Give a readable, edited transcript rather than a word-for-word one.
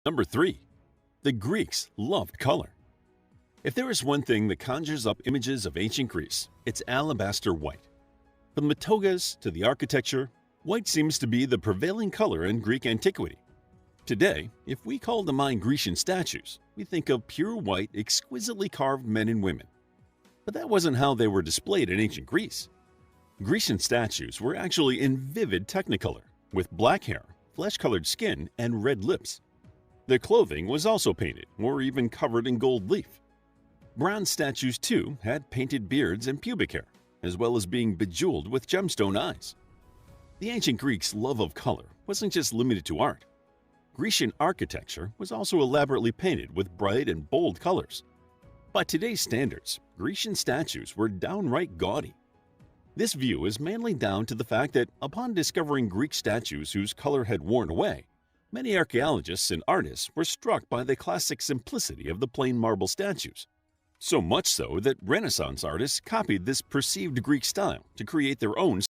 Number 3. The Greeks loved color. If there is one thing that conjures up images of ancient Greece, it's alabaster white. From the togas to the architecture, white seems to be the prevailing color in Greek antiquity. Today, if we call to mind Grecian statues, we think of pure white, exquisitely carved men and women. But that wasn't how they were displayed in ancient Greece. Grecian statues were actually in vivid technicolor, with black hair, flesh-colored skin, and red lips. Their clothing was also painted, or even covered in gold leaf. Bronze statues, too, had painted beards and pubic hair, as well as being bejeweled with gemstone eyes. The ancient Greeks' love of color wasn't just limited to art. Grecian architecture was also elaborately painted with bright and bold colors. By today's standards, Grecian statues were downright gaudy. This view is mainly down to the fact that upon discovering Greek statues whose color had worn away, many archaeologists and artists were struck by the classic simplicity of the plain marble statues. So much so that Renaissance artists copied this perceived Greek style to create their own